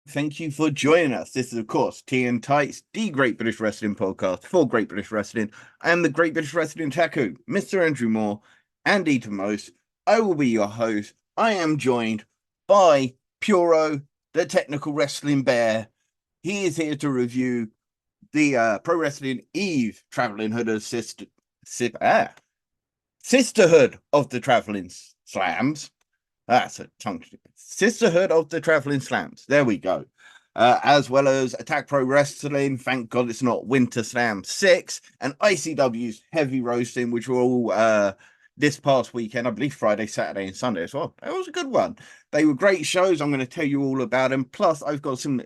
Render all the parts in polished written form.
Thank you for joining us. This is, of course, TNT, the Great British Wrestling podcast for Great British Wrestling. I am the Great British Wrestling Taku, Mr. Andrew Moore, and Eaton Most. I will be your host. I am joined by Puro, the Technical Wrestling Bear. He is here to review the Pro Wrestling Eve Traveling Hood of Sisterhood of the Traveling Slams. That's a tongue. Sisterhood of the Traveling Slams. There we go. As well as Attack Pro Wrestling. Thank God it's not WinterSlam 6 and ICW's Heavy Roasting, which were all this past weekend, I believe Friday, Saturday, and Sunday as well. That was a good one. They were great shows. I'm going to tell you all about them. Plus, I've got some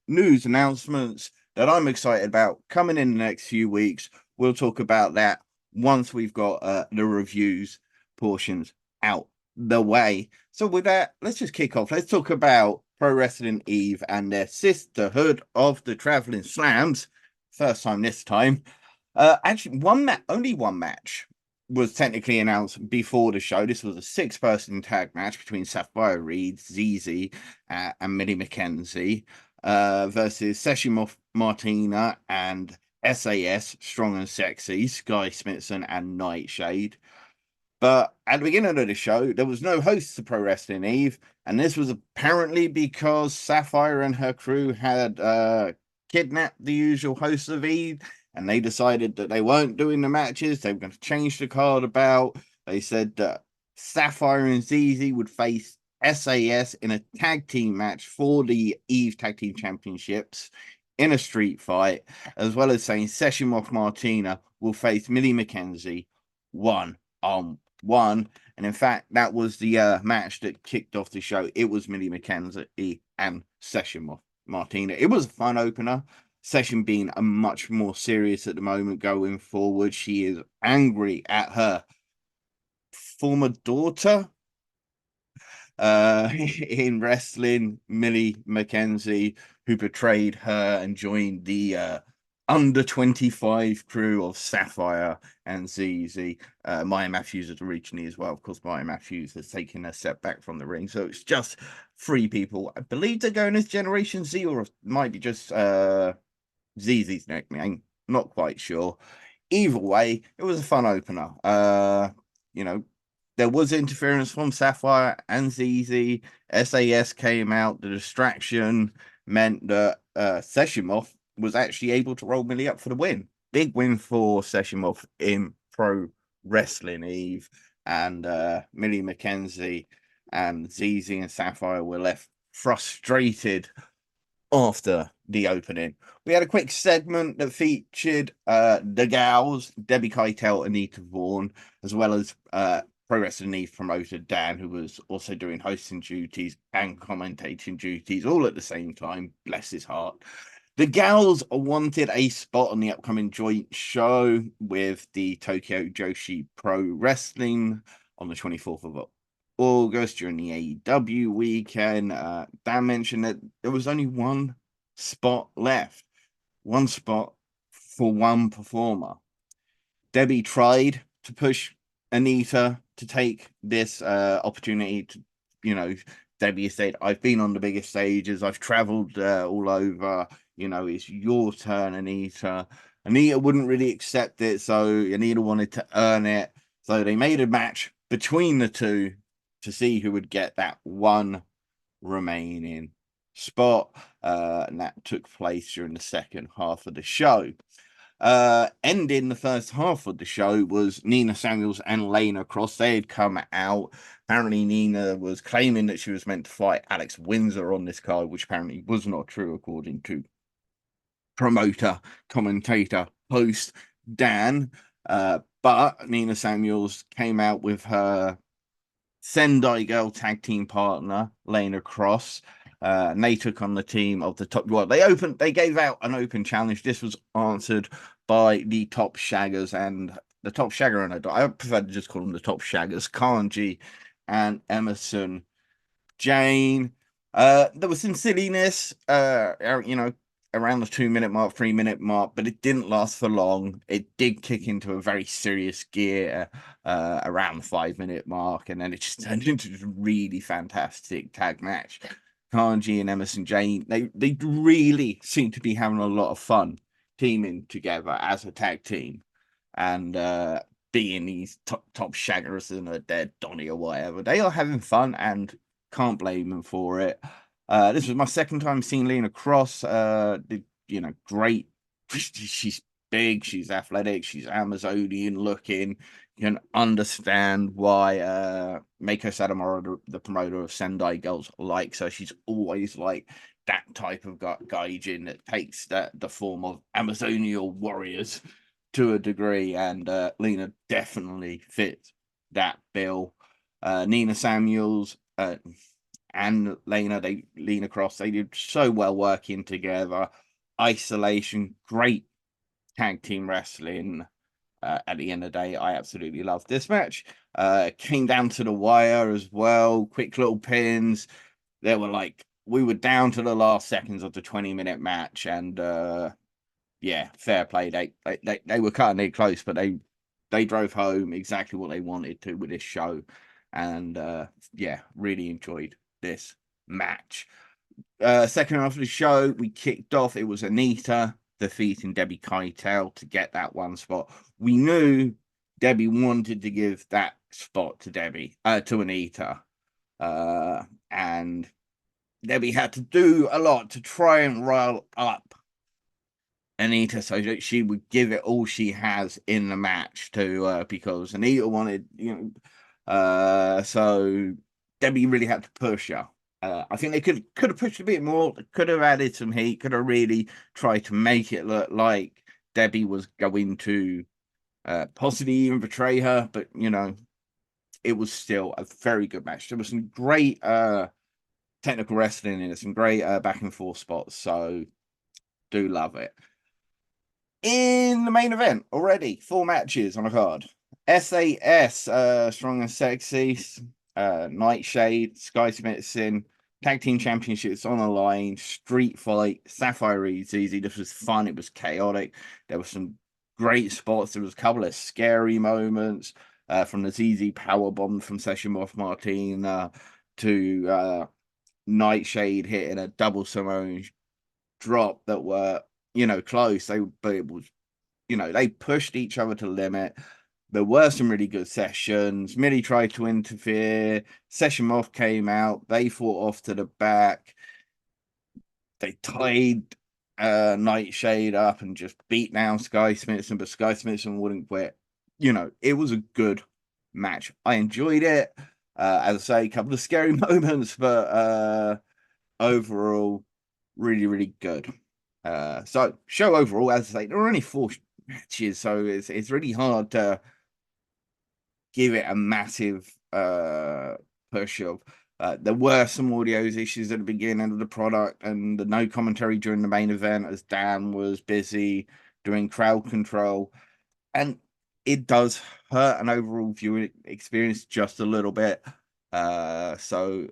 news announcements that I'm excited about coming in the next few weeks. We'll talk about that once we've got the reviews portions out the way. So with that, let's just kick off. Let's talk about Pro Wrestling Eve and their Sisterhood of the Traveling Slams. First time this time. Actually, only one match was technically announced before the show. This was a 6-person tag match between Sapphire Reed, ZZ, and Millie McKenzie versus Session Martina and SAS, Strong and Sexy, Sky Smithson, and Nightshade. But at the beginning of the show, there was no host to Pro Wrestling Eve, and this was apparently because Sapphire and her crew had kidnapped the usual hosts of Eve, and they decided that they weren't doing the matches. They were going to change the card about. They said that Sapphire and ZZ would face SAS in a tag team match for the Eve Tag Team Championships in a street fight, as well as saying Session Moth Martina will face Millie McKenzie one on one. And in fact, that was the match that kicked off the show. It was Millie McKenzie and Session Martina. It was a fun opener. Session being a much more serious at the moment going forward. She is angry at her former daughter in wrestling, Millie McKenzie, who betrayed her and joined the under 25 crew of Sapphire and ZZ. Maya Matthews is originally as well. Of course, Maya Matthews has taken a step back from the ring. So it's just 3 people. I believe they're going as Generation Z, or it might be just ZZ's nickname. Not quite sure. Either way, it was a fun opener. There was interference from Sapphire and ZZ. SAS came out. The distraction meant that Seshimov was actually able to roll Millie up for the win. Big win for Seshimov in Pro Wrestling Eve. And Millie McKenzie and ZZ and Sapphire were left frustrated after the opening. We had a quick segment that featured the gals, Debbie Keitel, Anita Vaughn, as well as Pro Wrestling Eve promoter Dan, who was also doing hosting duties and commentating duties all at the same time. Bless his heart. The gals wanted a spot on the upcoming joint show with the Tokyo Joshi Pro Wrestling on the 24th of August during the AEW weekend. Dan mentioned that there was only one spot left, one spot for one performer. Debbie tried to push Anita to take this opportunity to, Debbie said, I've been on the biggest stages, I've traveled all over, it's your turn, Anita. Anita wouldn't really accept it, so Anita wanted to earn it. So they made a match between the two to see who would get that one remaining spot. And that took place during the second half of the show. Ending the first half of the show was Nina Samuels and Lena Cross. They had come out. Apparently, Nina was claiming that she was meant to fight Alex Windsor on this card, which apparently was not true, according to promoter, commentator, host Dan. But Nina Samuels came out with her Sendai Girl tag team partner, Lena Cross. And they took on the team of the top. Well, they gave out an open challenge. This was answered by the top shaggers, and the top shagger, and I prefer to just call them the top shaggers, Kanji and Emerson Jane. There was some silliness, around the 2-minute mark, 3-minute mark, but it didn't last for long. It did kick into a very serious gear around the 5-minute mark, and then it just turned into a really fantastic tag match Kanji and Emerson Jane, they really seem to be having a lot of fun teaming together as a tag team, and being these top shaggers and a dead Donny or whatever. They are having fun and can't blame them for it. This was my second time seeing Lena Cross. Great. She's big, she's athletic, she's Amazonian looking. You can understand why Meiko Satomura, the promoter of Sendai Girls, likes her. She's always like that type of gaijin that takes the form of Amazonian warriors to a degree, and Lena definitely fits that bill. Nina Samuels and Lena Cross, they did so well working together. Isolation, great tag team wrestling. At the end of the day, I absolutely loved this match. Came down to the wire as well. Quick little pins. We were down to the last seconds of the 20-minute match, and yeah, fair play. They were cutting it close, but they drove home exactly what they wanted to with this show, and yeah, really enjoyed this match. Second half of the show, we kicked off. It was Anita defeating Debbie Keitel to get that one spot. We knew Debbie wanted to give that spot to Anita, and Debbie had to do a lot to try and rile up Anita so that she would give it all she has in the match to because Anita wanted, so Debbie really had to push her. I think they could have pushed a bit more, could have added some heat, could have really tried to make it look like Debbie was going to possibly even betray her, but it was still a very good match. There was some great technical wrestling in it, some great back and forth spots, so do love it. In the main event, already 4 matches on a card. SAS, Strong and Sexy, Nightshade, Sky Smithson, Tag Team Championships on the line, Street Fight, Sapphire Easy. This was fun. It was chaotic. There were some great spots. There was a couple of scary moments from the ZZ Powerbomb from Session Moth Martina to Nightshade hitting a double Samoan drop that were close. But it was they pushed each other to the limit. There were some really good sessions. Millie tried to interfere. Session Moth came out. They fought off to the back. They tied Nightshade up and just beat down Sky Smithson, but Sky Smithson wouldn't quit. It was a good match. I enjoyed it. As I say, a couple of scary moments, but overall, really, really good. So show overall, as I say, there were only 4 matches, so it's really hard to give it a massive push of. There were some audio issues at the beginning of the product, and the no commentary during the main event as Dan was busy doing crowd control, and it does hurt an overall viewing experience just a little bit. So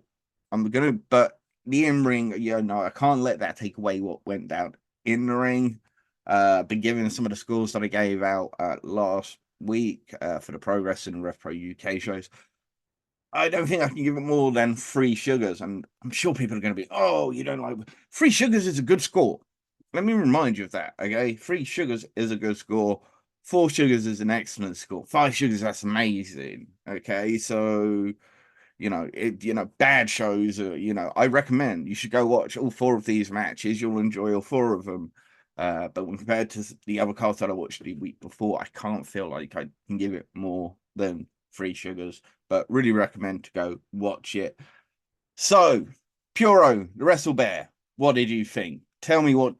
but the in-ring, I can't let that take away what went down in the ring. Been given some of the scores that I gave out last week for the Pro Wrestling and Rev Pro UK shows. I don't think I can give it more than 3 sugars, and I'm sure people are going to be, oh, you don't like 3 sugars is a good score. Let me remind you of that, okay? 3 sugars is a good score. 4 sugars is an excellent score. 5 sugars, that's amazing. Okay, so bad shows I recommend you should go watch all 4 of these matches. You'll enjoy all 4 of them. But when compared to the other cards that I watched the week before, I can't feel like I can give it more than 3 sugars, but really recommend to go watch it. So, Puro, the Wrestle Bear, what did you think? Tell me what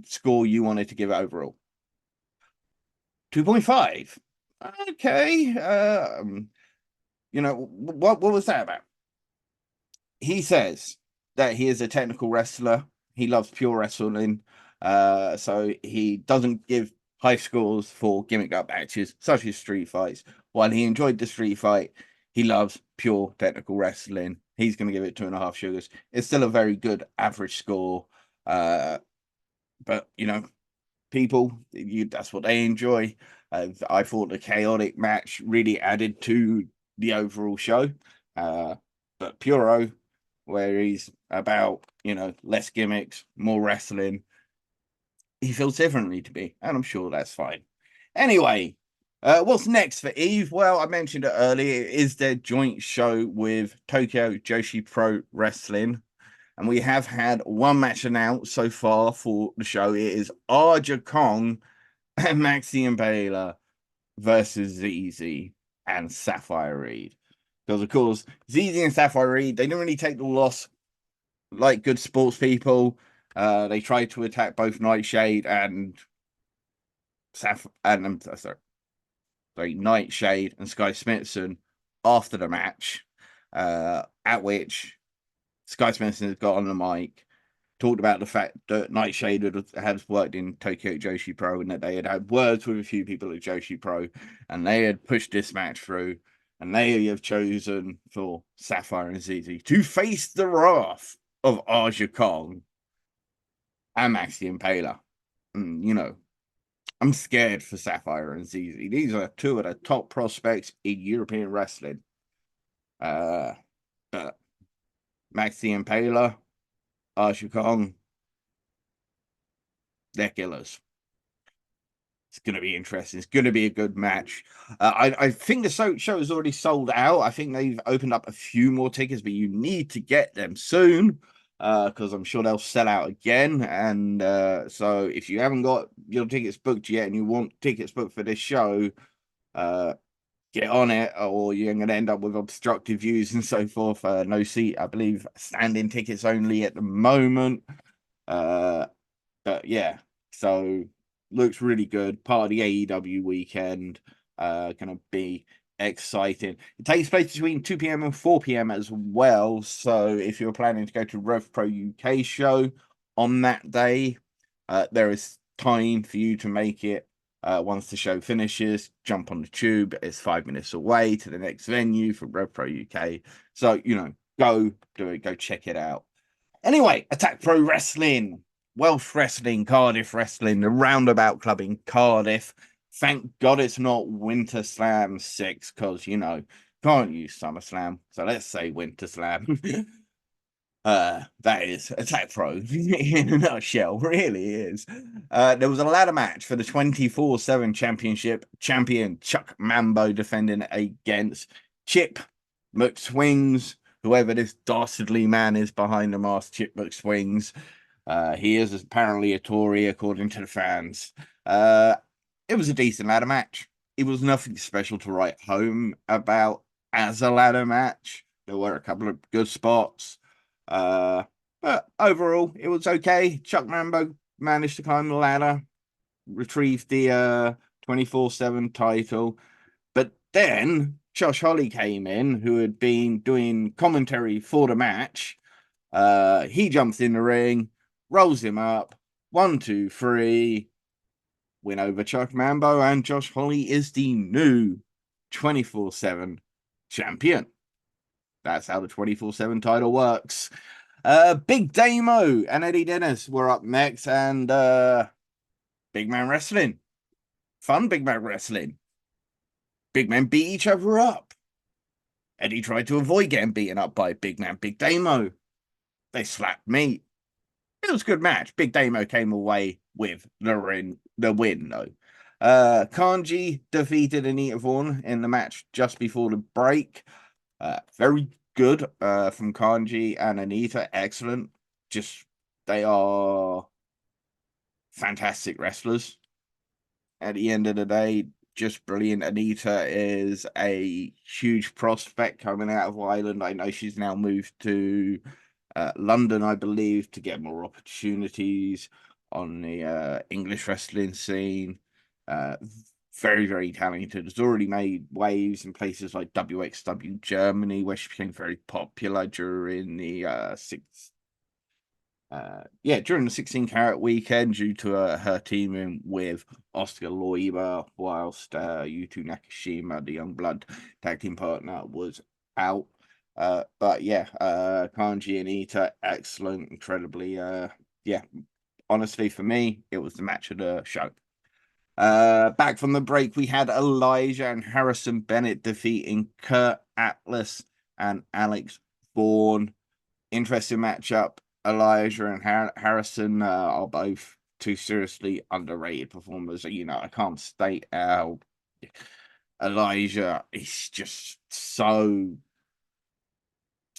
score you wanted to give it overall. 2.5. Okay. What was that about? He says that he is a technical wrestler. He loves pure wrestling. So he doesn't give high scores for gimmick up matches, such as street fights. While he enjoyed the street fight, he loves pure technical wrestling. He's going to give it 2.5 sugars. It's still a very good average score. But people, that's what they enjoy. I thought the chaotic match really added to the overall show. But Puro, where he's about, less gimmicks, more wrestling. He feels differently to me, and I'm sure that's fine. Anyway, what's next for Eve? Well, I mentioned it earlier. It is their joint show with Tokyo Joshi Pro Wrestling. And we have had one match announced so far for the show. It is Arja Kong and Maxi Impaler versus ZZ and Sapphire Reed. Because, of course, ZZ and Sapphire Reed, they didn't really take the loss like good sports people. They tried to attack both Nightshade and Nightshade and Sky Smithson after the match, at which Sky Smithson has got on the mic, talked about the fact that Nightshade had worked in Tokyo Joshi Pro and that they had had words with a few people at Joshi Pro and they had pushed this match through and they have chosen for Sapphire and ZZ to face the wrath of Arja Kong and Maxi Impaler. I'm scared for Sapphire and ZZ. These are two of the top prospects in European wrestling. But Maxi Impaler, Arja Kong, they're killers. It's going to be interesting. It's going to be a good match. I think the show is already sold out. I think they've opened up a few more tickets, but you need to get them soon because I'm sure they'll sell out again. And so if you haven't got your tickets booked yet and you want tickets booked for this show, get on it or you're going to end up with obstructive views and so forth. No seat, I believe, standing tickets only at the moment. But yeah, so looks really good. Part of the AEW weekend. Gonna be exciting. It takes place between 2 p.m. and 4 p.m. as well. So if you're planning to go to Rev Pro UK show on that day, there is time for you to make it. Once the show finishes, jump on the tube. It's 5 minutes away to the next venue for Rev Pro UK. So, go do it, go check it out. Anyway, Attack Pro Wrestling, Welsh Wrestling, Cardiff Wrestling, the Roundabout Club in Cardiff. Thank God it's not WinterSlam 6, because, can't use SummerSlam. So let's say WinterSlam. That is Attack Pro in a nutshell, really is. There was a ladder match for the 24/7 championship. Champion Chuck Mambo defending against Chip McSwings, whoever this dastardly man is behind the mask. Chip McSwings. He is apparently a Tory, according to the fans. It was a decent ladder match. It was nothing special to write home about as a ladder match. There were a couple of good spots. But overall, it was okay. Chuck Mambo managed to climb the ladder, retrieve the 24/7 title. But then Josh Holly came in, who had been doing commentary for the match. He jumps in the ring, rolls him up. 1, 2, 3. Win over Chuck Mambo, and Josh Holly is the new 24/7 champion. That's how the 24/7 title works. Big Damo and Eddie Dennis were up next, and Big Man Wrestling. Fun Big Man Wrestling. Big men beat each other up. Eddie tried to avoid getting beaten up by Big Man Big Damo. They slapped meat. It was a good match. Big Damo came away with the win, though. Kanji defeated Anita Vaughn in the match just before the break. Very good from Kanji and Anita. Excellent. They are fantastic wrestlers. At the end of the day, just brilliant. Anita is a huge prospect coming out of Ireland. I know she's now moved to London, I believe, to get more opportunities on the English wrestling scene. Very, very talented. Has already made waves in places like WXW Germany, where she became very popular during the during the 16 carat weekend due to her teaming with Oscar Loiba, whilst Yuto Nakashima, the Young Blood tag team partner, was out. But yeah, Kanji and Ita, excellent, incredibly. Honestly, for me, it was the match of the show. Back from the break, we had Elijah and Harrison Bennett defeating Kurt Atlas and Alex Vaughn interesting matchup. Elijah and Harrison are both two seriously underrated performers. You know, I can't state how Elijah is just so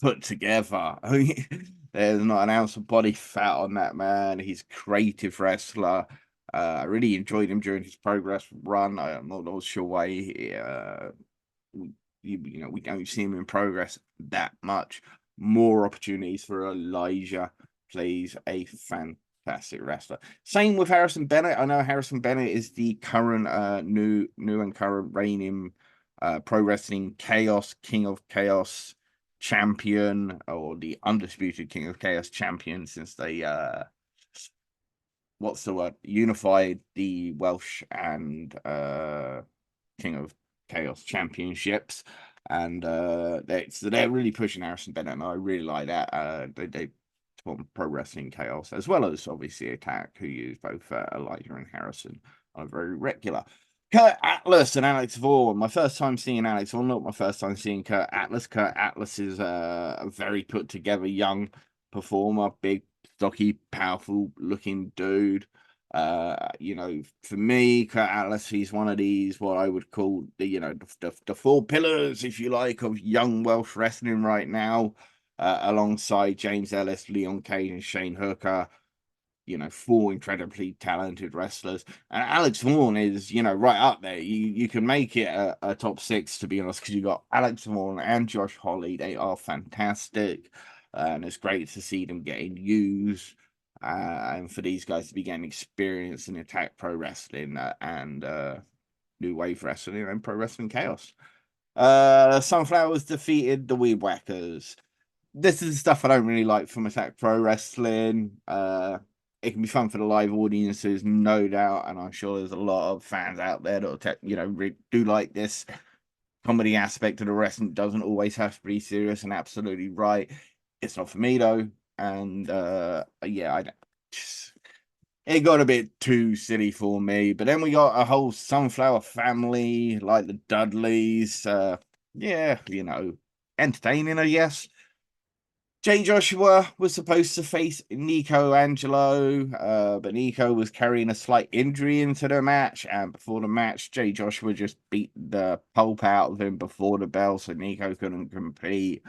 put together. I mean, there's not an ounce of body fat on that man. He's a creative wrestler. I really enjoyed him during his Progress run. I'm not sure why you know, we don't see him in Progress that much. More opportunities for Elijah. Plays a fantastic wrestler. Same with Harrison Bennett. I know Harrison Bennett is the current new and current reigning Pro Wrestling Chaos King of Chaos champion, or the undisputed King of Chaos champion, since they what's the word, unified the Welsh and King of Chaos championships. And they're really pushing Harrison Bennett, and I really like that. They from Pro Wrestling Chaos, as well as obviously Attack, who use both Elijah and Harrison on a very regular. Kurt Atlas and Alex Vaughan. My first time seeing Alex Vaughan, not my first time seeing Kurt Atlas. Kurt Atlas is a very put together young performer, big, stocky, powerful looking dude. You know, for me, Kurt Atlas, he's one of these, what I would call the, you know, the four pillars, if you like, of young Welsh wrestling right now, alongside James Ellis, Leon Kane, and Shane Hooker. You know, four incredibly talented wrestlers, and Alex Vaughan is, you know, right up there. You can make it a top six, to be honest, because you got Alex Vaughan and Josh Holly. They are fantastic, and it's great to see them getting used, and for these guys to be getting experience in Attack Pro Wrestling and New Wave Wrestling and Pro Wrestling Chaos. Sunflowers defeated the Weed Whackers. This is the stuff I don't really like from Attack Pro Wrestling. It can be fun for the live audiences, no doubt, and I'm sure there's a lot of fans out there that you know, do like this comedy aspect of the wrestling. Doesn't always have to be serious, and absolutely right. It's not for me though, and yeah, it got a bit too silly for me. But then we got a whole Sunflower family, like the Dudleys. Yeah, you know, entertaining, I guess. Jay Joshua was supposed to face Nico Angelo, but Nico was carrying a slight injury into the match. And before the match, Jay Joshua just beat the pulp out of him before the bell, so Nico couldn't compete.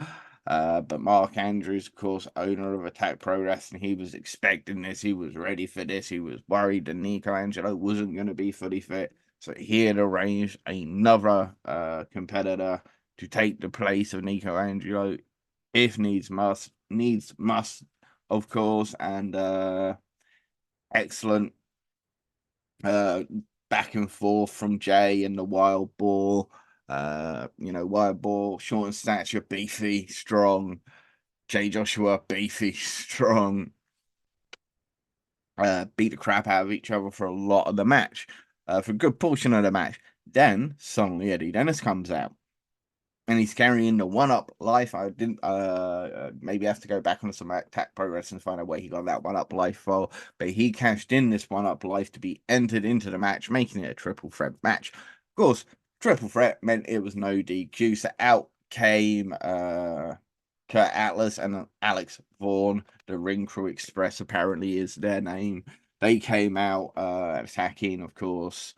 But Mark Andrews, of course, owner of Attack Pro Wrestling, he was expecting this. He was ready for this. He was worried that Nico Angelo wasn't going to be fully fit. So he had arranged another competitor to take the place of Nico Angelo, if needs must, of course. And excellent back and forth from Jay and the Wild Boar. You know, Wild Boar, short in stature, beefy, strong. Jay Joshua, beefy, strong. Beat the crap out of each other for a lot of the match, for a good portion of the match. Then suddenly Eddie Dennis comes out, and he's carrying the one-up life. I didn't maybe have to go back on some Attack Pro Wrestling and find out where he got that one-up life for, but he cashed in this one-up life to be entered into the match, making it a triple threat match. Of course, triple threat meant it was no DQ, so out came Kurt Atlas and Alex Vaughan. The Ring Crew Express apparently is their name. They came out attacking, of course,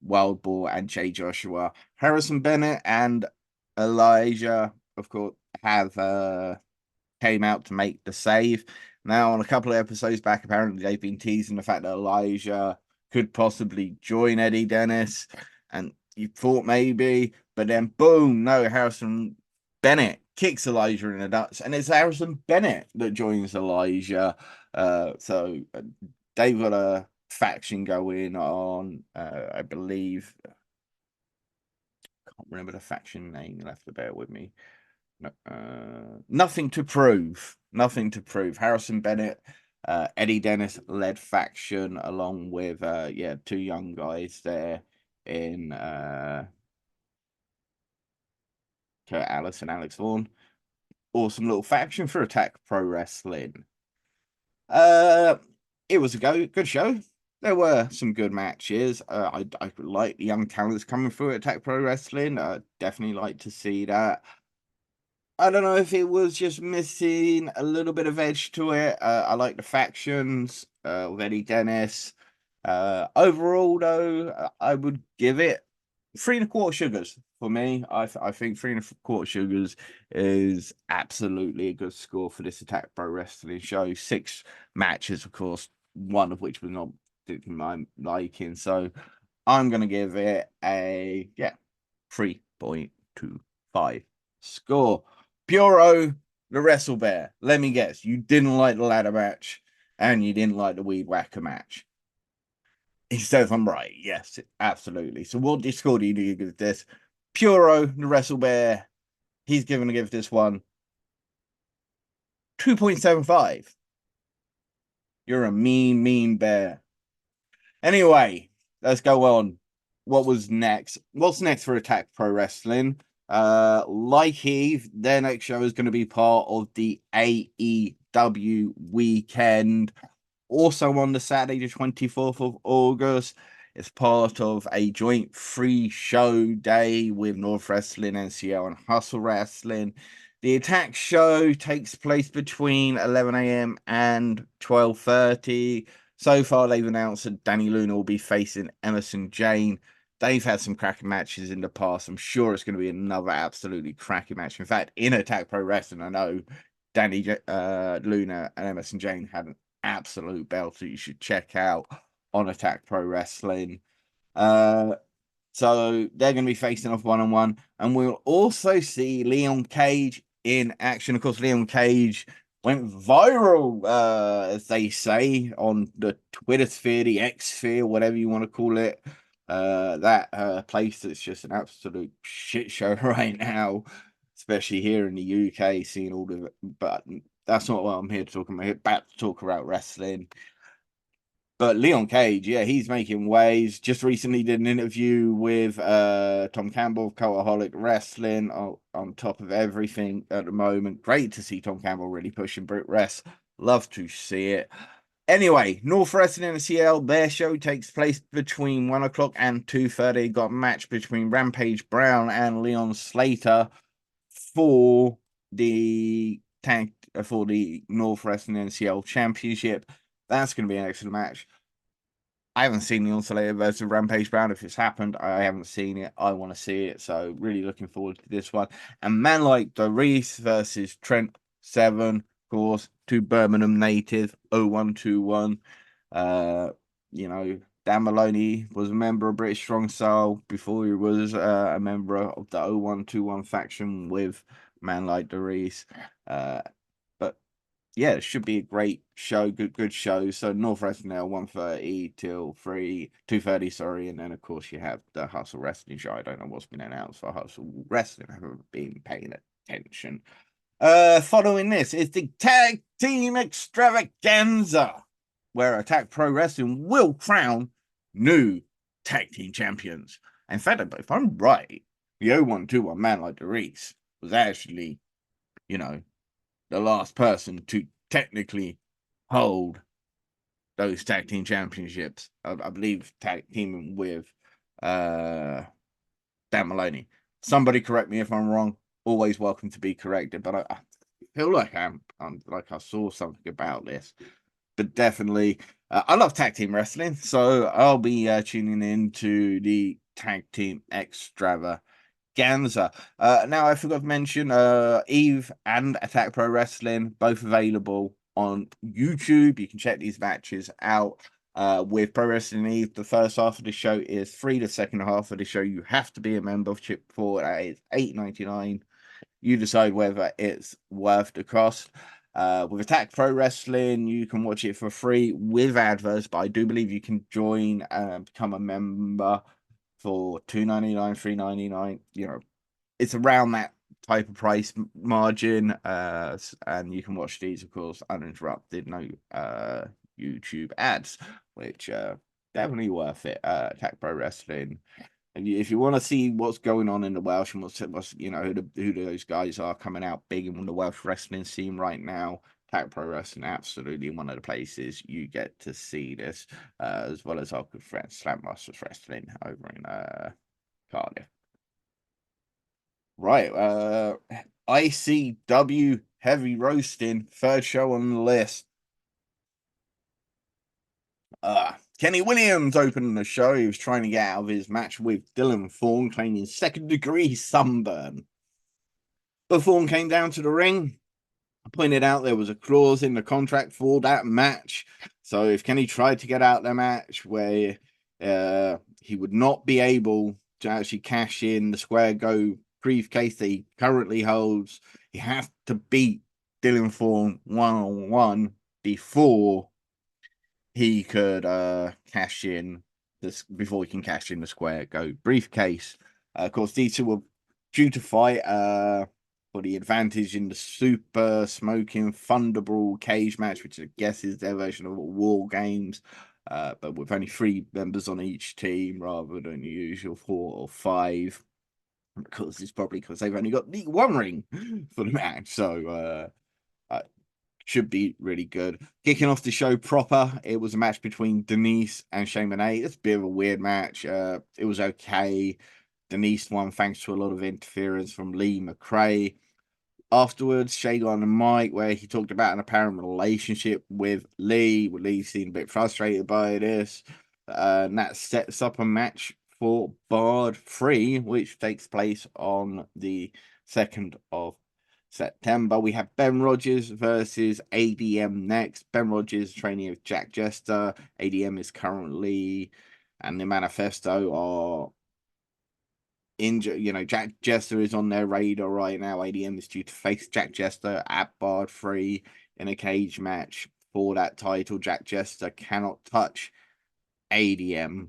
Wild Boar and Jay Joshua. Harrison Bennett and Elijah, of course, have came out to make the save. Now, on a couple of episodes back, apparently they've been teasing the fact that Elijah could possibly join Eddie Dennis, and you thought maybe, but then boom, no, Harrison Bennett kicks Elijah in the nuts, and it's Harrison Bennett that joins Elijah. So they've got a faction going on. I believe, I can't remember the faction name. You'll have to bear with me. Nothing to prove. Nothing to prove. Harrison Bennett, Eddie Dennis led faction, along with yeah, two young guys there in Kurt Atlas and Alex Vaughan. Awesome little faction for Attack Pro Wrestling. It was a good show. There were some good matches. I like the young talents coming through at Attack Pro Wrestling. Definitely like to see that. I don't know if it was just missing a little bit of edge to it. I like the factions with Eddie Dennis. Overall, though, I would give it 3 1/4 sugars for me. I think 3 1/4 sugars is absolutely a good score for this Attack Pro Wrestling show. 6 matches, of course, one of which was not my liking. So I'm going to give it a 3.25 score. Puro the Wrestle Bear. Let me guess, you didn't like the ladder match and you didn't like the Weed Whacker match. He says I'm right. Yes, absolutely. So what score do you give this? Puro the Wrestle Bear. He's going to give this one 2.75. You're a mean bear. Anyway, let's go on. What was next? What's next for Attack Pro Wrestling? Like Heath, their next show is going to be part of the AEW weekend. Also on the Saturday, the 24th of August, it's part of a joint free show day with North Wrestling, NCL, and Hustle Wrestling. The Attack show takes place between 11 a.m. and 12:30. So far, they've announced that Danny Luna will be facing Emerson Jane. They've had some cracking matches in the past. I'm sure it's going to be another absolutely cracking match. In fact, in Attack Pro Wrestling, I know Danny Luna and Emerson Jane had an absolute belter you should check out on Attack Pro Wrestling. So they're going to be facing off one-on-one. And we'll also see Leon Cage in action. Of course, Leon Cage went viral, as they say, on the Twitter sphere, the X sphere, whatever you want to call it. That place that's just an absolute shit show right now, especially here in the UK, seeing all of it. But that's not what I'm here to talk about. I'm here back to talk about wrestling. But Leon Cage, yeah, he's making waves. Just recently did an interview with Tom Campbell of Cultaholic Wrestling on top of everything at the moment. Great to see Tom Campbell really pushing Brit Wres. Love to see it. Anyway, North Wrestling and CL, their show takes place between 1 o'clock and 2:30. Got a match between Rampage Brown and Leon Slater for the North Wrestling NCL Championship. That's going to be an excellent match. I haven't seen the Slater versus Rampage Brown. If it's happened, I haven't seen it. I want to see it. So really looking forward to this one. And man like Doris versus Trent Seven, of course, 2 Birmingham native, 0121. You know, Dan Maloney was a member of British Strong Style before he was a member of the 0121 faction with man like Doris. But yeah, it should be a great show, good show. So North Wrestling now 1:30 till 2:30, sorry, and then of course you have the Hustle Wrestling show. I don't know what's been announced for Hustle Wrestling. I haven't been paying attention. Following this is the Tag Team Extravaganza, where Attack Pro Wrestling will crown new tag team champions. In fact, if I'm right, the 0121 man like Doris was actually, you know, the last person to technically hold those tag team championships. I believe tag teaming with Dan Maloney. Somebody correct me if I'm wrong. Always welcome to be corrected, but I feel like I'm like I saw something about this. But definitely, I love tag team wrestling, so I'll be tuning into the Tag Team Extravaganza. Now I forgot to mention Eve and Attack Pro Wrestling, both available on YouTube. You can check these matches out. With Pro Wrestling Eve, the first half of the show is free. The second half of the show you have to be a membership for. That is $8.99. You decide whether it's worth the cost. With Attack Pro Wrestling, you can watch it for free with adverts, but I do believe you can join and become a member for $2.99, $3.99. You know, it's around that type of price margin. And you can watch these, of course, uninterrupted, no YouTube ads, which definitely worth it. Attack Pro Wrestling. If you want to see what's going on in the Welsh and what's you know who those guys are coming out big in the Welsh wrestling scene right now, Attack Pro Wrestling absolutely one of the places you get to see this, as well as our good friend Slam Masters Wrestling over in Cardiff. Right, ICW Heavy Roasting, third show on the list. Kenny Williams opened the show. He was trying to get out of his match with Dylan Thorne, claiming second-degree sunburn. But Thorne came down to the ring. I pointed out there was a clause in the contract for that match. So if Kenny tried to get out the match where he would not be able to actually cash in the Square Go briefcase that he currently holds, he has to beat Dylan Thorne one-on-one before he could cash in this, before he can cash in the Square Go briefcase. Of course, these two were due to fight for the advantage in the Super Smoking Thunderball cage match, which I guess is their version of War Games, but with only 3 members on each team rather than the usual 4 or 5. Because it's probably because they've only got the 1 ring for the match, so should be really good. Kicking off the show proper, it was a match between Denise and Shay Monet. It's a bit of a weird match. It was okay. Denise won thanks to a lot of interference from Lee McRae. Afterwards, Shay got on the mic where he talked about an apparent relationship with Lee. Lee seemed a bit frustrated by this. And that sets up a match for Barred 3, which takes place on the 2nd of September. We have Ben Rogers versus ADM next. Ben Rogers training with Jack Jester. ADM is currently, and the Manifesto are injured. You know, Jack Jester is on their radar right now. ADM is due to face Jack Jester at Barred 3 in a cage match for that title. Jack Jester cannot touch ADM.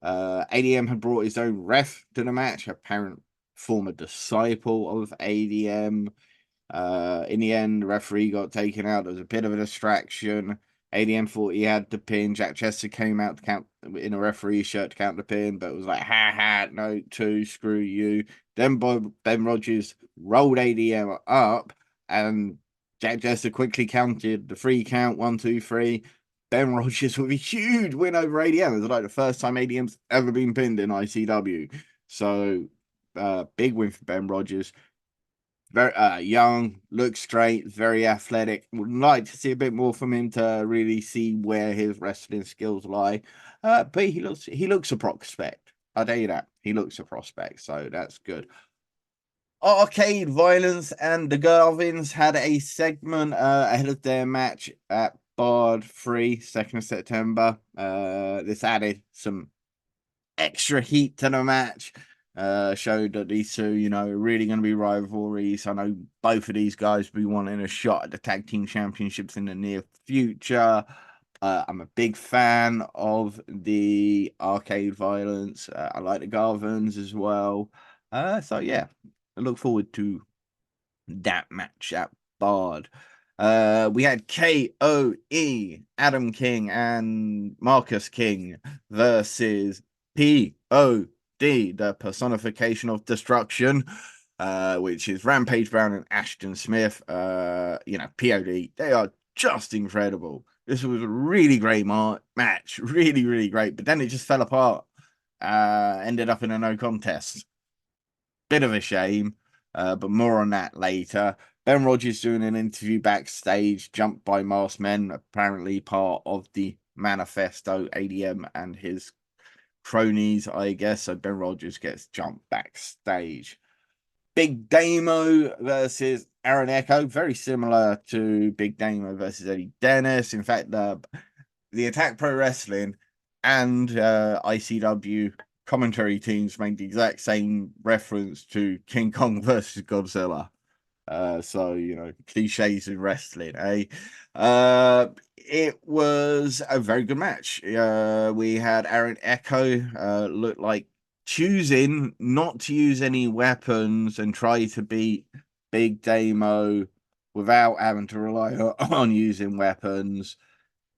ADM had brought his own ref to the match, apparent former disciple of ADM. In the end, the referee got taken out. There was a bit of a distraction. ADM thought he had the pin. Jack Chester came out to count in a referee shirt to count the pin, but it was like, ha, no, 2, screw you. Then Ben Rogers rolled ADM up, and Jack Chester quickly counted the 3 count, 1, 2, 3. Ben Rogers with a huge win over ADM. It was like the first time ADM's ever been pinned in ICW. So, big win for Ben Rogers. Very young, looks great, very athletic. Would like to see a bit more from him to really see where his wrestling skills lie. But he looks a prospect. I'll tell you that. He looks a prospect, so that's good. Arcade Violence and the Garvins had a segment ahead of their match at Barred 3, 2nd of September. This added some extra heat to the match. Showed that these two, you know, are really going to be rivalries. I know both of these guys will be wanting a shot at the tag team championships in the near future. I'm a big fan of the Arcade Violence. I like the Garvins as well. So yeah, I look forward to that match at Barred. We had KOE, Adam King and Marcus King versus POD, the personification of destruction, which is Rampage Brown and Ashton Smith. You know, POD, they are just incredible. This was a really great match, really, really great. But then it just fell apart. Ended up in a no contest. Bit of a shame, but more on that later. Ben Rogers doing an interview backstage, jumped by masked men, apparently part of the Manifesto, ADM and his cronies, I guess. So Ben Rogers gets jumped backstage. Big Damo versus Aaron Echo, very similar to Big Damo versus Eddie Dennis. In fact, the Attack Pro Wrestling and ICW commentary teams made the exact same reference to King Kong versus Godzilla. So, you know, cliches in wrestling, eh? It was a very good match. We had Aaron Echo look like choosing not to use any weapons and try to beat Big Damo without having to rely on using weapons.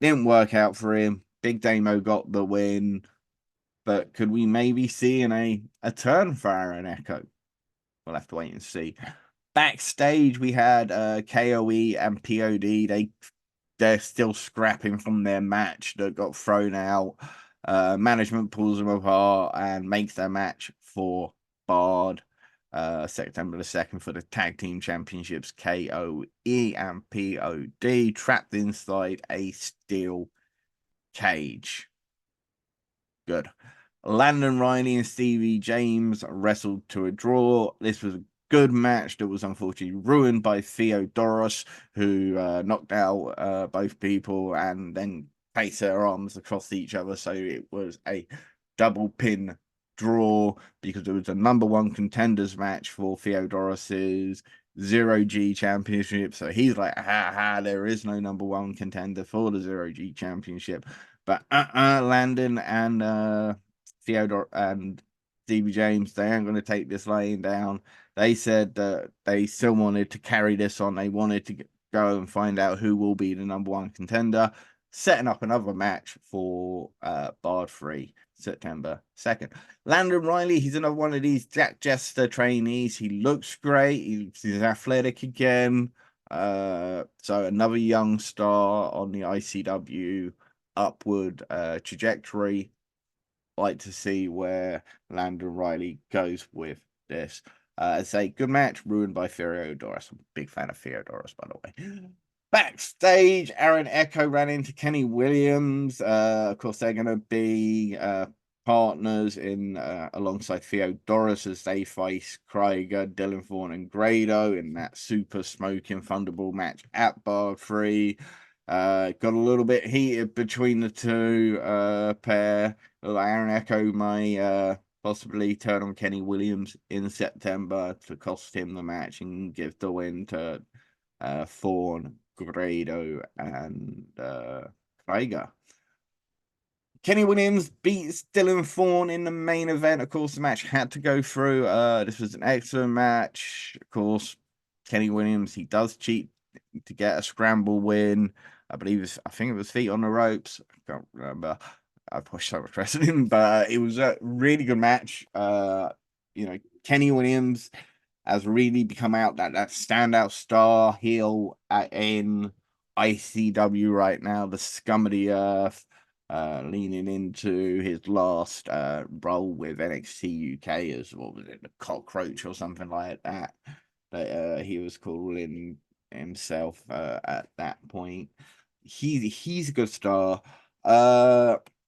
Didn't work out for him. Big Damo got the win. But could we maybe see a turn for Aaron Echo? We'll have to wait and see. Backstage, we had KOE and POD. They're still scrapping from their match that got thrown out. Management pulls them apart and makes their match for Barred. September the 2nd for the tag team championships. KOE and POD trapped inside a steel cage. Good. Landon Riley and Stevie James wrestled to a draw. This was a good match that was unfortunately ruined by Theodoros, who knocked out both people and then placed their arms across each other. So it was a double pin draw because it was a number one contenders match for Theodoros's Zero G Championship. So he's like, there is no number one contender for the Zero G Championship. But Landon and Theodore and Stevie James, they aren't going to take this laying down. They said that they still wanted to carry this on. They wanted to go and find out who will be the number one contender, setting up another match for Bard 3, September 2nd. Landon Riley, he's another one of these Jack Jester trainees. He looks great. He's athletic again. So another young star on the ICW upward trajectory. Like to see where Landon Riley goes with this. It's a good match, ruined by Theodoros. I'm a big fan of Theodoros, by the way. Backstage, Aaron Echo ran into Kenny Williams. Of course, they're going to be partners in alongside Theodoros as they face Krieger, Dylan Thorne, and Grado in that super smoking Thunderbolt match at Bar 3. Got a little bit heated between the two pair. Aaron Echo may possibly turn on Kenny Williams in September to cost him the match and give the win to Thorne, Grado, and Krieger. Kenny Williams beats Dylan Thorne in the main event. Of course, the match had to go through. This was an excellent match. Of course, Kenny Williams, he does cheat to get a scramble win. I think it was feet on the ropes. I can't remember. I pushed so much wrestling, but it was a really good match. Kenny Williams has really become out that standout star heel in ICW right now, the scum of the earth, leaning into his last role with NXT UK as, what was it, the cockroach or something like that he was calling himself at that point. He's a good star.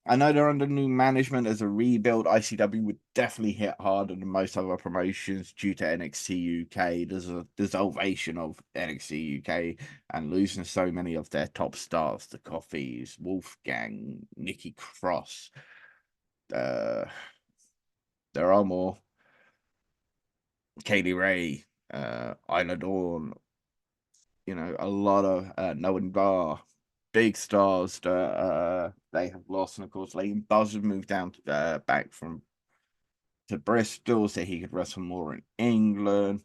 I know they're under new management as a rebuild. ICW would definitely hit harder than most other promotions due to NXT UK. There's a dissolvation of NXT UK and losing so many of their top stars, the Coffees, Wolfgang, Nikki Cross. There are more. Kaylee Ray, Isla Dawn, a lot of Noah Bar, big stars that they have lost. And of course, Leighton Buzzard moved down back to Bristol so he could wrestle more in England.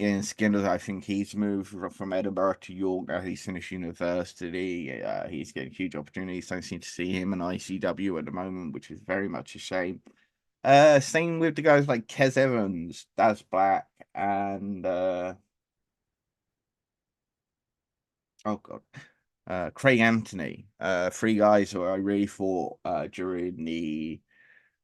Ian Skinner, I think he's moved from Edinburgh to York. Now he's finished university. He's getting huge opportunities. Don't seem to see him in ICW at the moment, which is very much a shame. Same with the guys like Kez Evans, Daz Black, and Craig Anthony. Three guys who I really thought during the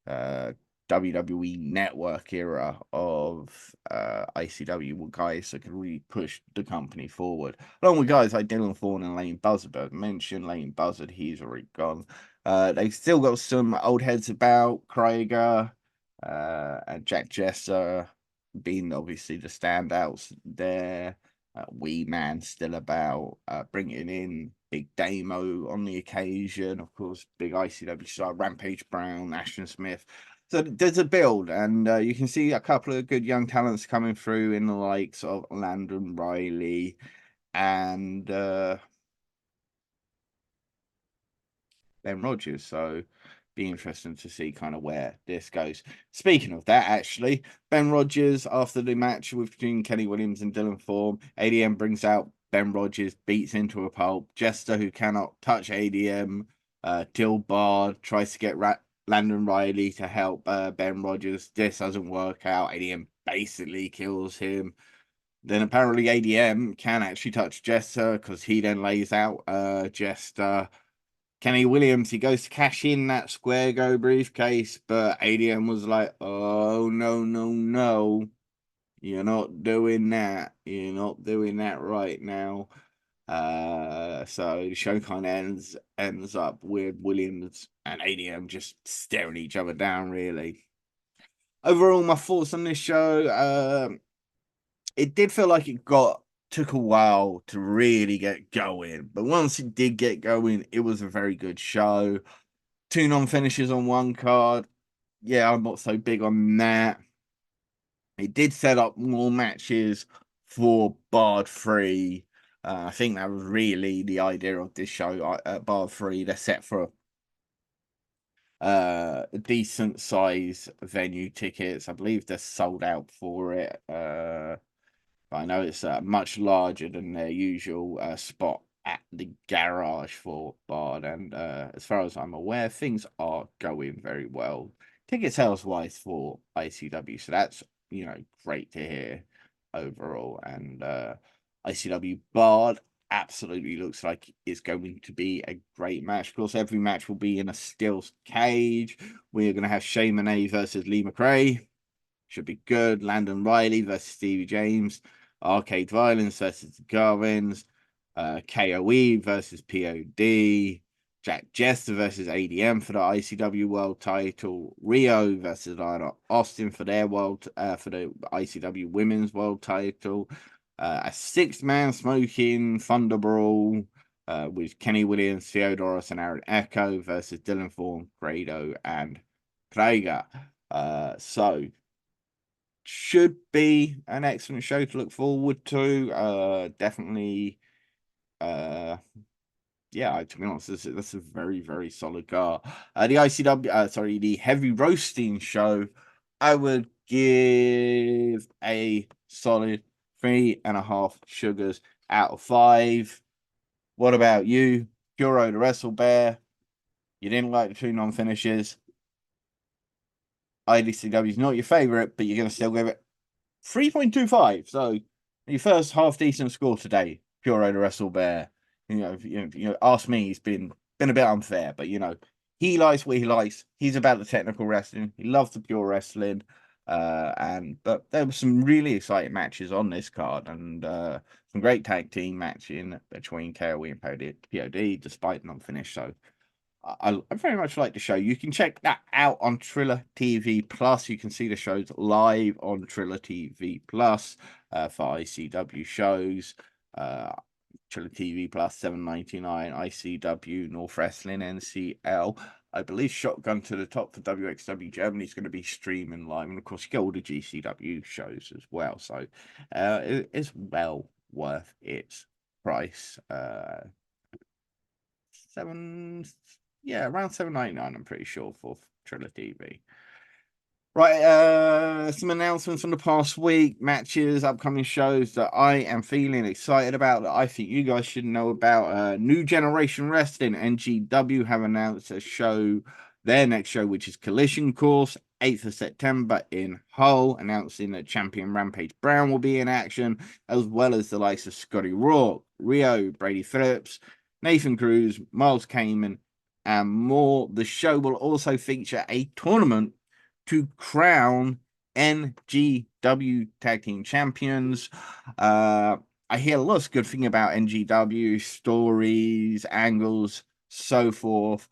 WWE Network era of ICW were guys that could really push the company forward. Along with guys like Dylan Thorne and Lane Buzzard. But I mentioned Lane Buzzard, he's already gone. They've still got some old heads about, Krieger and Jack Jesser being obviously the standouts there. Wee Man still about, bringing in Big Damo on the occasion. Of course, big ICW star, Rampage Brown, Ashton Smith. So there's a build, and you can see a couple of good young talents coming through in the likes of Landon Riley and Ben Rogers. So be interesting to see kind of where this goes. Speaking of that, actually, Ben Rogers, after the match between Kenny Williams and Dylan Thorne, ADM brings out Ben Rogers, beats into a pulp. Jester, who cannot touch ADM, Dill Bard tries to get Landon Riley to help Ben Rogers. This doesn't work out. ADM basically kills him. Then apparently ADM can actually touch Jester because he then lays out Jester. Kenny Williams, he goes to cash in that Square Go briefcase, but ADM was like, oh, no, no, no. You're not doing that. You're not doing that right now. So the show kind of ends up with Williams and ADM just staring each other down, really. Overall, my thoughts on this show, it did feel like it took a while to really get going, but once it did get going, it was a very good show. Two non-finishes on one card. Yeah, I'm not so big on that. It did set up more matches for Bard 3. I think that was really the idea of this show. At Bard 3, they're set for decent size venue tickets. I believe they're sold out for it. I know it's much larger than their usual spot at the garage for Bard. And as far as I'm aware, things are going very well. Ticket sales wise for ICW. So that's, great to hear overall. And ICW Bard absolutely looks like it's going to be a great match. Of course, every match will be in a steel cage. We're going to have Shay Monet versus Lee McRae. Should be good. Landon Riley versus Stevie James. Arcade Violence versus the Garvins. KOE versus POD. Jack Jester versus ADM for the ICW World Title. Rio versus Lana Austin for their for the ICW Women's World Title. A six-man smoking Thunder Brawl with Kenny Williams, Theodoros, and Aaron Echo versus Dylan Thorne, Grado, and Prager. So should be an excellent show to look forward to. Definitely, yeah, to be honest, that's a very, very solid car. The ICW, the heavy roasting show, I would give a solid 3.5 sugars out of 5. What about you? Puro the Wrestle Bear. You didn't like the two non-finishes. IDCW is not your favorite, but you're going to still give it 3.25. So your first half decent score today, Puro the Wrestle Bear. Ask me, he's been a bit unfair, but he likes what he likes. He's about the technical wrestling. He loves the pure wrestling. But there were some really exciting matches on this card, and some great tag team matching between KOE and POD, despite non-finish. So I very much like the show. You can check that out on Triller TV Plus. You can see the shows live on Triller TV Plus for ICW shows. Triller TV Plus $7.99. ICW North Wrestling NCL. I believe Shotgun to the Top for WXW Germany is going to be streaming live, and of course you get all the GCW shows as well. So it's well worth its price. Around $7.99, I'm pretty sure, for Triller TV. Right, some announcements from the past week, matches, upcoming shows that I am feeling excited about, that I think you guys should know about. New Generation Wrestling, NGW, have announced their next show, which is Collision Course, 8th of September in Hull, announcing that champion Rampage Brown will be in action, as well as the likes of Scotty Rourke, Rio, Brady Phillips, Nathan Cruz, Miles Kamen, and more. The show will also feature a tournament to crown NGW Tag Team Champions. I hear lots of good things about NGW, stories, angles, so forth.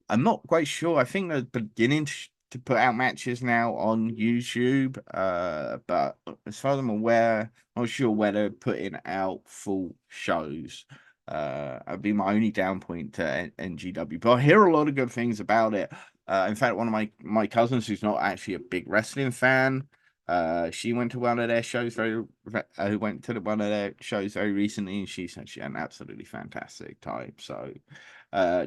I'm not quite sure. I think they're beginning to put out matches now on YouTube. But as far as I'm aware, I'm not sure where they're putting out full shows. That'd be my only down point to NGW. But I hear a lot of good things about it. In fact, one of my cousins, who's not actually a big wrestling fan, she went to one of their shows one of their shows very recently, and she said she had an absolutely fantastic time. So,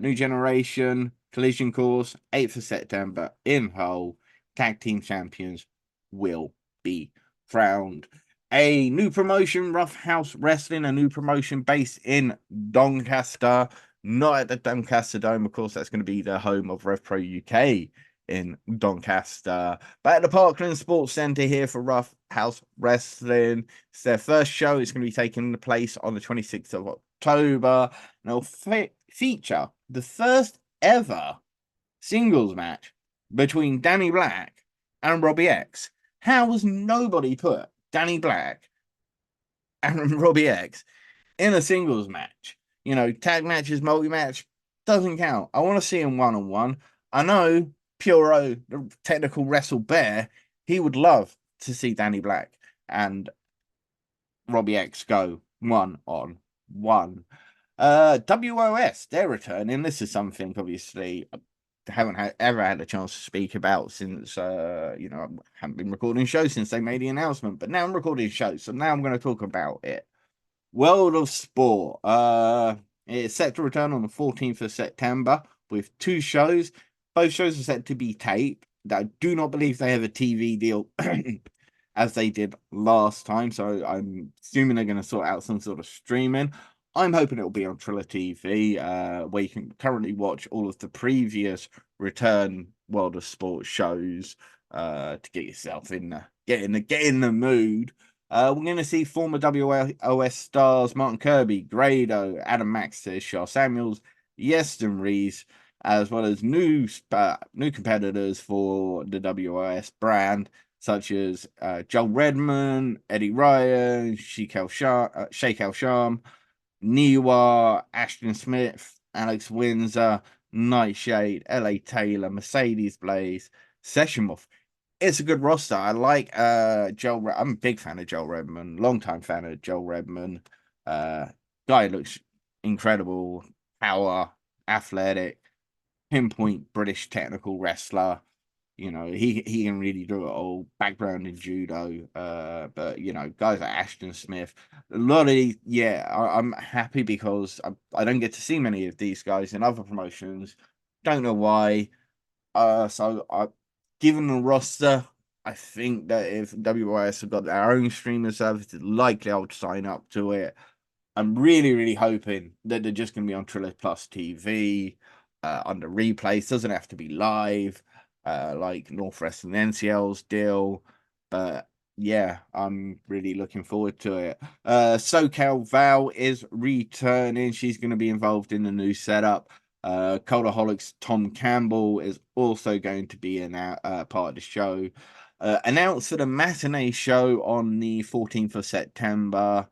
New Generation Collision Course, 8th of September in Hull. Tag team champions will be crowned. A new promotion, Rough House Wrestling, a new promotion based in Doncaster. Not at the Doncaster Dome, of course, that's going to be the home of RevPro UK in Doncaster. But at the Parkland Sports Centre here for Rough House Wrestling. It's their first show. It's going to be taking place on the 26th of October. And it'll feature the first ever singles match between Danny Black and Robbie X. How was nobody put Danny Black and Robbie X in a singles match. You know, tag matches, multi-match, doesn't count. I want to see him one-on-one. I know Puro, the technical Wrestle Bear, he would love to see Danny Black and Robbie X go one-on-one. WOS, they're returning. This is something, obviously, I haven't ever had a chance to speak about since, you know, I haven't been recording shows since they made the announcement, but now I'm recording shows, so now I'm going to talk about it. World of Sport. It's set to return on the 14th of September with 2 shows. Both shows are set to be taped. I do not believe they have a TV deal as they did last time, so I'm assuming they're going to sort out some sort of streaming. I'm hoping it'll be on Triller TV, where you can currently watch all of the previous return World of Sport shows to get yourself in the mood. We're going to see former WOS stars Martin Kirby, Grado, Adam Maxis, Shaw Samuels, Yeston Reese, as well as new competitors for the WOS brand, such as Joel Redman, Eddie Ryan, Sheik El Sham, Niwa, Ashton Smith, Alex Windsor, Nightshade, LA Taylor, Mercedes Blaze, Sessionmoff. It's a good roster. I like Joel. I'm a big fan of Joel Redman, long-time fan of Joel Redman. Guy looks incredible, power, athletic, pinpoint British technical wrestler. You know, he can really do it all. Background in judo. But you know, guys like Ashton Smith, a lot of these, I'm happy because I don't get to see many of these guys in other promotions. Don't know why. Given the roster, I think that if WIS have got their own streaming service, it's likely I would sign up to it. I'm really, really hoping that they're just going to be on Triller Plus TV, under replays. Doesn't have to be live, like North Wrestling NCL's deal. But yeah, I'm really looking forward to it. SoCal Val is returning. She's going to be involved in the new setup. Cultaholics Tom Campbell is also going to be in part of the show. Announced for the matinee show on the 14th of September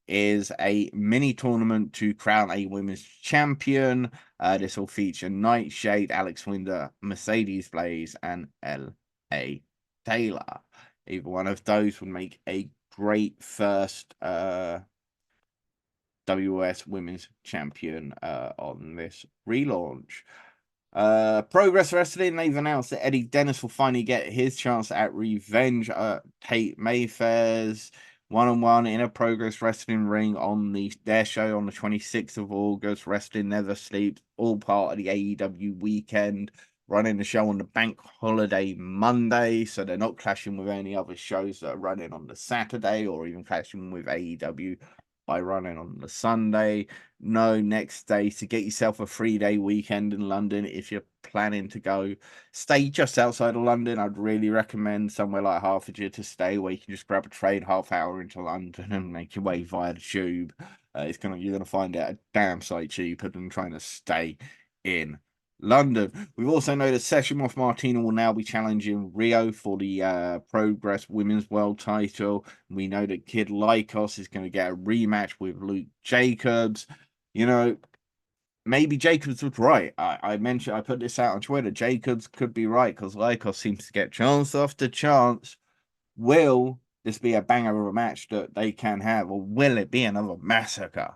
is a mini tournament to crown a women's champion. This will feature Nightshade, Alex Winder, Mercedes Blaze, and L.A. Taylor. Either one of those would make a great first WS Women's Champion on this relaunch. Progress Wrestling, they've announced that Eddie Dennis will finally get his chance at revenge. Tate Mayfair's one-on-one in a Progress Wrestling ring on their show on the 26th of August. Wrestling Never Sleeps, all part of the AEW weekend. Running the show on the bank holiday Monday, so they're not clashing with any other shows that are running on the Saturday or even clashing with AEW by running on the Sunday. No, next day, to get yourself a 3-day weekend in London. If you're planning to go, stay just outside of London. I'd really recommend somewhere like Hertfordshire to stay, where you can just grab a train half hour into London and make your way via the tube. You're gonna find it a damn sight cheaper than trying to stay in London. We've also know that Sessionmoff Martina will now be challenging Rio for the Progress Women's World title. We know that Kid Lycos is going to get a rematch with Luke Jacobs. You know, maybe Jacobs was right. I put this out on Twitter. Jacobs could be right because Lycos seems to get chance after chance. Will this be a banger of a match that they can have, or will it be another massacre?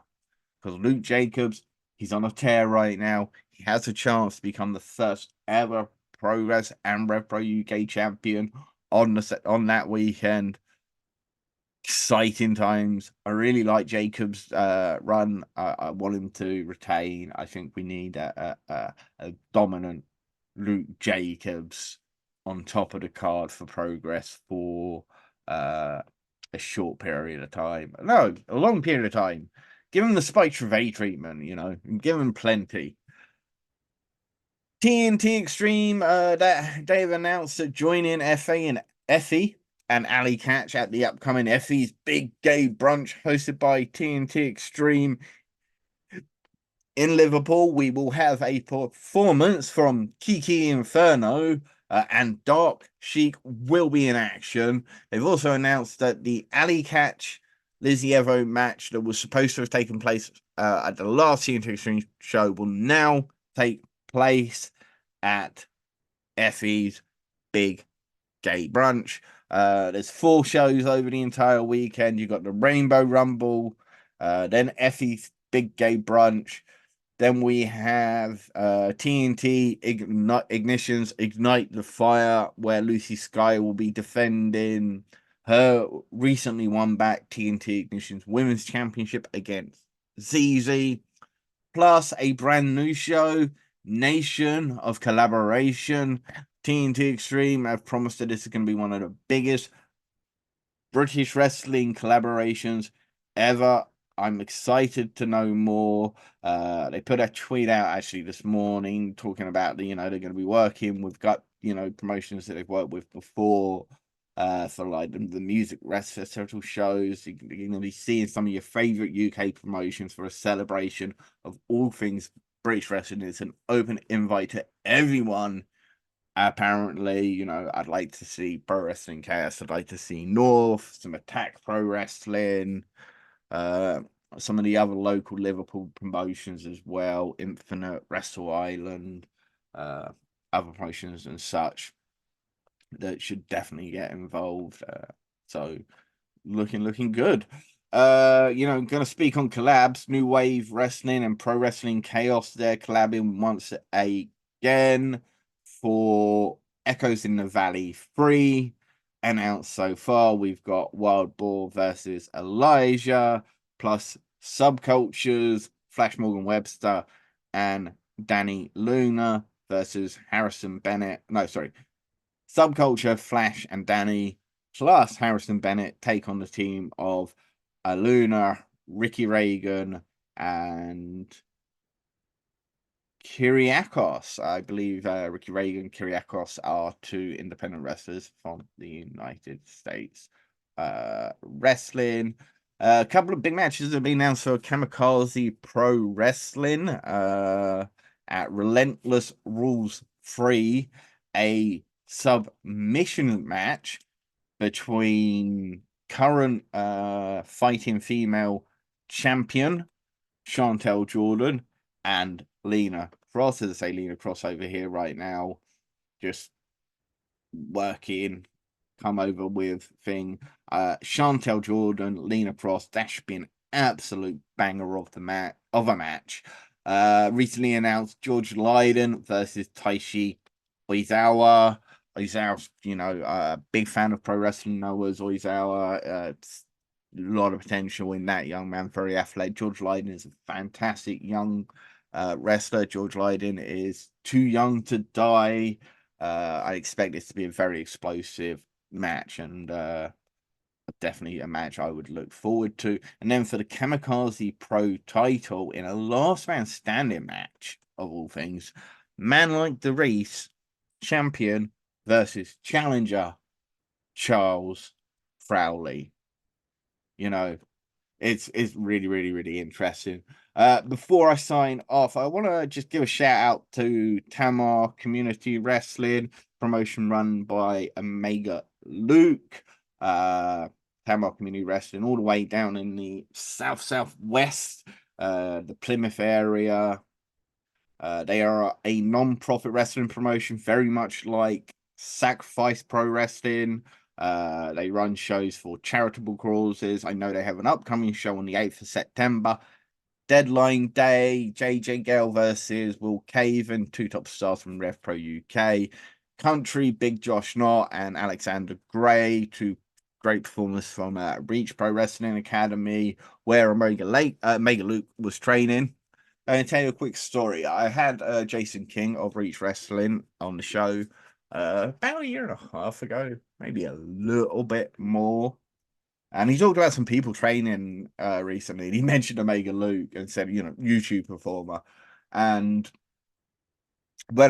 Because Luke Jacobs, he's on a tear right now. He has a chance to become the first ever Progress and RevPro UK champion on that weekend. Exciting times. I really like Jacobs' run. I want him to retain. I think we need a dominant Luke Jacobs on top of the card for Progress for a short period of time. No, a long period of time. Give him the Spike Trevay treatment, you know, and give him plenty. TNT Extreme, that they've announced that joining Effie and Ali Catch at the upcoming Effie's Big Gay Brunch hosted by TNT Extreme in Liverpool. We will have a performance from Kiki Inferno, and Dark Sheik will be in action. They've also announced that the Alley Catch Lizzie Evo match that was supposed to have taken place at the last TNT Extreme show will now take place at Effie's Big Gay Brunch. There's 4 shows over the entire weekend. You've got the Rainbow Rumble, then Effie's Big Gay Brunch. Then we have TNT Ignitions Ignite the Fire, where Lucy Sky will be defending her recently won back TNT Ignitions Women's Championship against ZZ. Plus a brand new show, Nation of Collaboration. TNT Extreme have promised that this is going to be one of the biggest British wrestling collaborations ever. I'm excited to know more. They put a tweet out actually this morning talking about they're going to be working with promotions that they've worked with before for like the music festival shows. You're going to be seeing some of your favorite UK promotions for a celebration of all things British wrestling. It's an open invite to everyone. Apparently, I'd like to see Pro Wrestling Chaos. I'd like to see North, some Attack Pro Wrestling, some of the other local Liverpool promotions as well, Infinite, Wrestle Island, other promotions and such that should definitely get involved. So looking good. I'm gonna speak on collabs. New Wave Wrestling and Pro Wrestling Chaos. They're collabing once again for Echoes in the Valley 3. Announced so far, we've got Wild Boar versus Elijah, plus Subcultures, Flash Morgan Webster, and Danny Luna versus Harrison Bennett. No, sorry. Subculture, Flash, and Danny, plus Harrison Bennett, take on the team of Luna, Ricky Reagan, and Kyriakos. I believe Ricky Reagan and Kyriakos are 2 independent wrestlers from the United States. Wrestling. A couple of big matches have been announced for Kamikaze Pro Wrestling at Relentless Rules 3, a submission match between current fighting female champion Chantel Jordan and Lena Cross. As I say, Lena Cross over here right now, just working, come over with thing. Chantel Jordan, Lena Cross, that should be an absolute banger of a match. Recently announced George Lydon versus Taishi Oizawa. Oizawa's, a big fan of pro wrestling, knows Oizawa. It's a lot of potential in that young man, very athletic. George Lydon is a fantastic young wrestler. George Lydon is too young to die. I expect this to be a very explosive match, and definitely a match I would look forward to. And then for the Kamikaze Pro title, in a last man standing match of all things, Man Like the Reese, champion versus challenger Charles Crowley. It's really, really, really interesting. Before I sign off, I want to just give a shout out to Tamar Community Wrestling, promotion run by Omega Luke. Tamar Community Wrestling, all the way down in the southwest, the Plymouth area. They are a non-profit wrestling promotion, very much like Sacrifice Pro Wrestling. They run shows for charitable causes. I know they have an upcoming show on the 8th of September. Deadline day, JJ Gale versus Will Caven, 2 top stars from Rev Pro UK. Country, Big Josh Knott and Alexander Gray, 2 great performers from Reach Pro Wrestling Academy, where Omega Luke was training. And tell you a quick story. I had Jason King of Reach Wrestling on the show about a year and a half ago, maybe a little bit more. And he talked about some people training recently. And he mentioned Omega Luke and said, YouTube performer. And but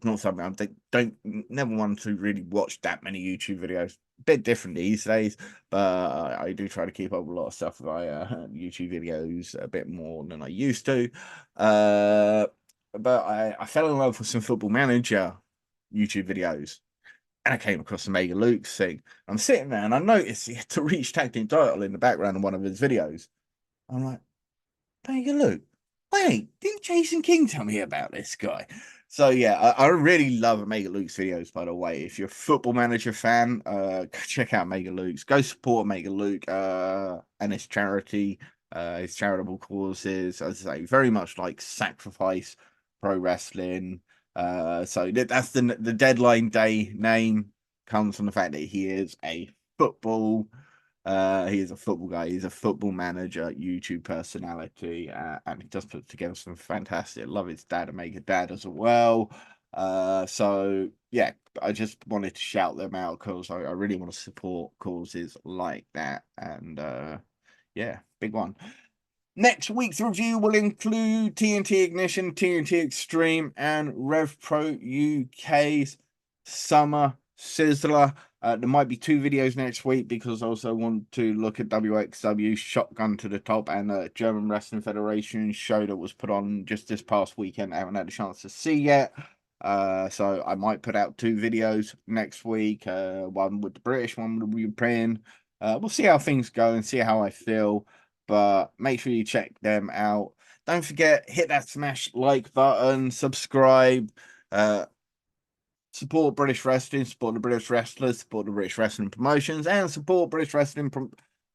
not something I don't never want to really watch that many YouTube videos. A bit different these days, but I do try to keep up with a lot of stuff via YouTube videos a bit more than I used to. But I fell in love with some Football Manager YouTube videos. And I came across the Mega Luke's thing. I'm sitting there and I noticed he had to reach tag team title in the background of one of his videos. I'm like, Mega Luke, wait, didn't Jason King tell me about this guy? So yeah, I really love Mega Luke's videos, by the way. If you're a Football Manager fan, go check out Mega Luke's. Go support Mega Luke and his charity, his charitable causes. As I say, very much like Sacrifice Pro Wrestling. So that's the deadline day name comes from the fact that he is a football he is a football guy. He's a football manager, YouTube personality, and he does put together some fantastic. Love his dad and make a dad as well. So yeah, I just wanted to shout them out because I really want to support causes like that. And yeah, big one. Next week's review will include TNT Ignition, TNT Extreme, and Rev Pro UK's Summer Sizzler. There might be 2 videos next week because I also want to look at WXW Shotgun to the Top and the German Wrestling Federation show that was put on just this past weekend. I haven't had a chance to see yet. So I might put out 2 videos next week. One with the British, one with the European. We'll see how things go and see how I feel. But make sure you check them out. Don't forget, hit that smash like button, subscribe, support British wrestling, support the British wrestlers, support the British wrestling promotions, and support British wrestling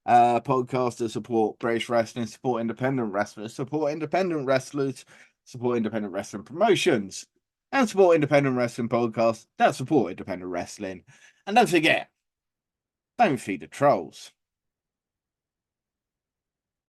podcasters, support British wrestling, support independent wrestlers, support independent wrestlers, support independent wrestling promotions, and support independent wrestling podcasts that support independent wrestling. And don't forget, don't feed the trolls.